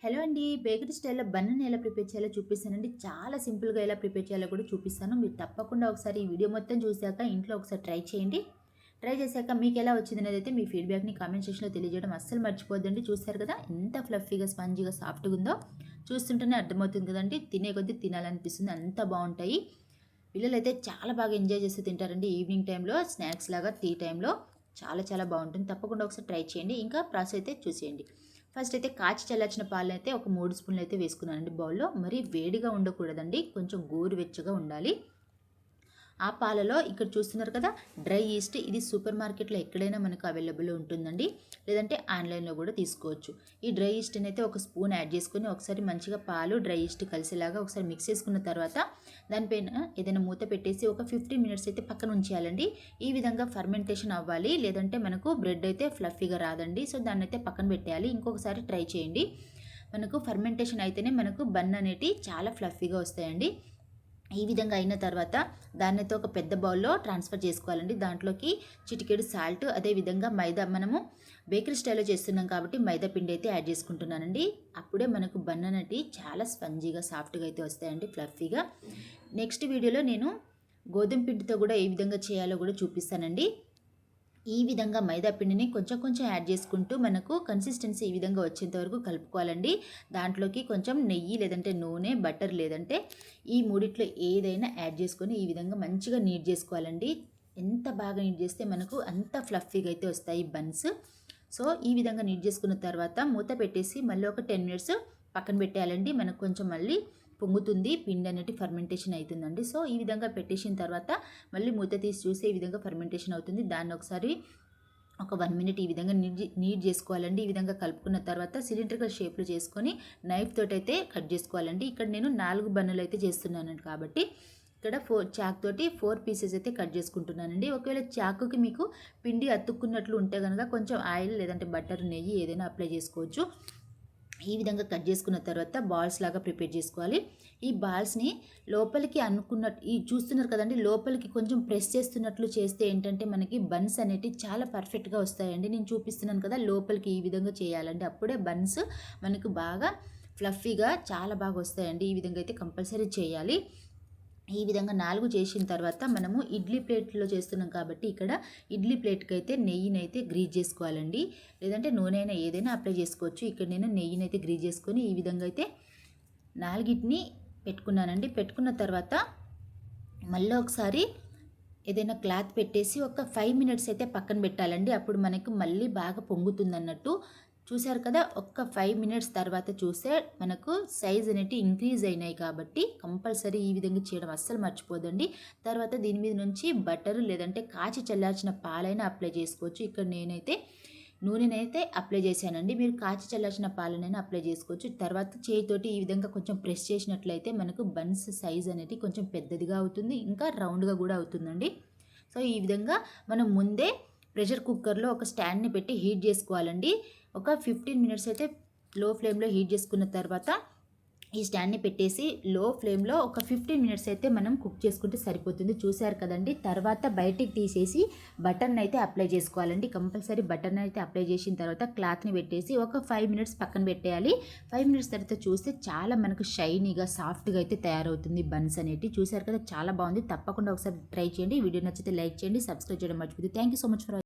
Hello అండి. Bakery స్టైల్‌లో బన్నుని ఎలా ప్రిపేర్ చేయాలో చూపిస్తానండి. చాలా సింపుల్‌గా ఎలా ప్రిపేర్ చేయాలో కూడా చూపిస్తాను. మీరు తప్పకుండా ఒకసారి ఈ వీడియో మొత్తం చూసాక ఇంట్లో ఒకసారి ట్రై చేయండి. ట్రై చేశాక మీకు ఎలా వచ్చిందనేదైతే మీ ఫీడ్‌బ్యాక్‌ని కామెంట్ సెక్షన్‌లో తెలియజేయడం అస్సలు మర్చిపోద్దండి. చూసారు కదా ఎంత ఫ్లఫీగా, స్పంజీగా, సాఫ్ట్‌గా ఉందో. చూస్తుంటేనే అర్థమవుతుంది కదండీ. తినే కొద్దీ తినాలనిపిస్తుంది. అంత బాగుంటాయి. పిల్లలైతే చాలా బాగా ఎంజాయ్ చేసి తింటారండి. ఈవినింగ్ టైంలో స్నాక్స్ లాగా టీ టైంలో చాలా చాలా బాగుంటుంది. తప్పకుండా ఒకసారి ట్రై చేయండి. ఇంకా ప్రాసెస్ అయితే చూసేయండి. ఫస్ట్ అయితే కాచి చల్లార్చిన పాలు అయితే ఒక 3 స్పూన్లు అయితే వేసుకున్నానండి బౌల్లో. మరి వేడిగా ఉండకూడదండి, కొంచెం గోరువెచ్చగా ఉండాలి. ఆ పాలలో ఇక్కడ చూస్తున్నారు కదా డ్రై ఈస్ట్, ఇది సూపర్ మార్కెట్లో ఎక్కడైనా మనకు అవైలబుల్ ఉంటుందండి, లేదంటే ఆన్లైన్లో కూడా తీసుకోవచ్చు. ఈ డ్రై ఈస్ట్ని అయితే ఒక స్పూన్ యాడ్ చేసుకొని ఒకసారి మంచిగా పాలు డ్రై ఈస్ట్ కలిసేలాగా ఒకసారి మిక్స్ చేసుకున్న తర్వాత దానిపైన ఏదైనా మూత పెట్టేసి ఒక 15 మినిట్స్ అయితే పక్కన ఉంచేయాలండి. ఈ విధంగా ఫర్మెంటేషన్ అవ్వాలి, లేదంటే మనకు బ్రెడ్ అయితే ఫ్లఫీగా రాదండి. సో దాన్ని అయితే పక్కన పెట్టేయాలి. ఇంకొకసారి ట్రై చేయండి. మనకు ఫర్మెంటేషన్ అయితేనే మనకు బన్ అనేటి చాలా ఫ్లఫీగా వస్తాయండి. ఈ విధంగా అయిన తర్వాత దాన్నైతే ఒక పెద్ద బౌల్లో ట్రాన్స్ఫర్ చేసుకోవాలండి. దాంట్లోకి చిటికెడు సాల్ట్, అదేవిధంగా మైదా, మనము బేకరీ స్టైల్లో చేస్తున్నాం కాబట్టి మైదా పిండి అయితే యాడ్ చేసుకుంటున్నానండి. అప్పుడే మనకు బన్ అనేటి చాలా స్పంజీగా, సాఫ్ట్గా అయితే వస్తాయండి, ఫ్లఫీగా. నెక్స్ట్ వీడియోలో నేను గోధుమ పిండితో కూడా ఏ విధంగా చేయాలో కూడా చూపిస్తానండి. ఈ విధంగా మైదా పిండిని కొంచెం కొంచెం యాడ్ చేసుకుంటూ మనకు కన్సిస్టెన్సీ ఈ విధంగా వచ్చేంత వరకు కలుపుకోవాలండి. దాంట్లోకి కొంచెం నెయ్యి, లేదంటే నూనె, బటర్, లేదంటే ఈ మూడిట్లో ఏదైనా యాడ్ చేసుకొని ఈ విధంగా మంచిగా నీట్ చేసుకోవాలండి. ఎంత బాగా నీట్ చేస్తే మనకు అంత ఫ్లఫీగా అయితే వస్తాయి బన్స్. సో ఈ విధంగా నీట్ చేసుకున్న తర్వాత మూత పెట్టేసి మళ్ళీ ఒక 10 మినిట్స్ పక్కన పెట్టేయాలండి. మనకు కొంచెం మళ్ళీ పొంగుతుంది, పిండి అనేది ఫర్మెంటేషన్ అవుతుందండి. సో ఈ విధంగా పెట్టేసిన తర్వాత మళ్ళీ మూత తీసి చూస్తే ఈ విధంగా ఫర్మెంటేషన్ అవుతుంది. దాన్ని ఒకసారి ఒక 1 మినిట్ ఈ విధంగా నీట్ చేసుకోవాలండి. ఈ విధంగా కలుపుకున్న తర్వాత సిలిండ్రికల్ షేప్లో చేసుకొని నైఫ్ తోటి అయితే కట్ చేసుకోవాలండి. ఇక్కడ నేను 4 బన్నులు అయితే చేస్తున్నాను కాబట్టి ఇక్కడ చాక్ తోటి 4 పీసెస్ అయితే కట్ చేసుకుంటున్నానండి. ఒకవేళ చాకుకి మీకు పిండి అతుక్కున్నట్లు ఉంటే కనుక కొంచెం ఆయిల్, లేదంటే బటర్, నెయ్యి ఏదైనా అప్లై చేసుకోవచ్చు. ఈ విధంగా కట్ చేసుకున్న తర్వాత బాల్స్ లాగా ప్రిపేర్ చేసుకోవాలి. ఈ బాల్స్ని లోపలికి అనుకున్నట్టు ఈ చూస్తున్నారు కదండి, లోపలికి కొంచెం ప్రెస్ చేస్తున్నట్లు చేస్తే ఏంటంటే మనకి బన్స్ అనేటివి చాలా పర్ఫెక్ట్గా వస్తాయండి. నేను చూపిస్తున్నాను కదా, లోపలికి ఈ విధంగా చేయాలండి. అప్పుడే బన్స్ మనకు బాగా ఫ్లఫీగా చాలా బాగా వస్తాయండి. ఈ విధంగా అయితే కంపల్సరీ చేయాలి. ఈ విధంగా 4 చేసిన తర్వాత మనము ఇడ్లీ ప్లేట్లో చేస్తున్నాం కాబట్టి ఇక్కడ ఇడ్లీ ప్లేట్కి అయితే నెయ్యిని అయితే గ్రీజ్ చేసుకోవాలండి, లేదంటే నూనె అయినా ఏదైనా అప్లై చేసుకోవచ్చు. ఇక్కడ నేను నెయ్యిని అయితే గ్రీజ్ చేసుకొని ఈ విధంగా అయితే 4ని పెట్టుకున్నానండి. పెట్టుకున్న తర్వాత మళ్ళీ ఒకసారి ఏదైనా క్లాత్ పెట్టేసి ఒక 5 మినిట్స్ అయితే పక్కన పెట్టాలండి. అప్పుడు మనకు మళ్ళీ బాగా పొంగుతుంది అన్నట్టు. చూశారు కదా, ఒక్క 5 మినిట్స్ తర్వాత చూస్తే మనకు సైజ్ అనేవి ఇంక్రీజ్ అయినాయి కాబట్టి కంపల్సరీ ఈ విధంగా చేయడం అస్సలు మర్చిపోదండి. తర్వాత దీని మీద నుంచి బటర్, లేదంటే కాచి చల్లార్చిన పాలైనా అప్లై చేసుకోవచ్చు. ఇక్కడ నేనైతే నూనెనైతే అప్లై చేశానండి. మీరు కాచి చల్లార్చిన పాలనైనా అప్లై చేసుకోవచ్చు. తర్వాత చేయితోటి ఈ విధంగా కొంచెం ప్రెస్ చేసినట్లయితే మనకు బన్స్ సైజ్ అనేది కొంచెం పెద్దదిగా అవుతుంది, ఇంకా రౌండ్గా కూడా అవుతుందండి. సో ఈ విధంగా మనం ముందే ప్రెషర్ కుక్కర్లో ఒక స్టాండ్ని పెట్టి హీట్ చేసుకోవాలండి. ఒక 15 మినిట్స్ అయితే లో ఫ్లేమ్లో హీట్ చేసుకున్న తర్వాత ఈ స్టాండ్ని పెట్టేసి లో ఫ్లేమ్లో ఒక 15 మినిట్స్ అయితే మనం కుక్ చేసుకుంటే సరిపోతుంది. చూశారు కదండి. తర్వాత బయటికి తీసేసి బటర్ని అయితే అప్లై చేసుకోవాలండి. కంపల్సరీ బటర్ని అయితే అప్లై చేసిన తర్వాత క్లాత్ని పెట్టేసి ఒక 5 మినిట్స్ పక్కన పెట్టేయాలి. 5 మినిట్స్ తర్వాత చూస్తే చాలా మనకు షైనీగా, సాఫ్ట్గా అయితే తయారవుతుంది బన్స్ అనేవి. చూశారు కదా, చాలా బాగుంది. తప్పకుండా ఒకసారి ట్రై చేయండి. వీడియో నచ్చితే లైక్ చేయండి, సబ్స్క్రైబ్ చేయడం మర్చిపోతుంది. Thank you so much for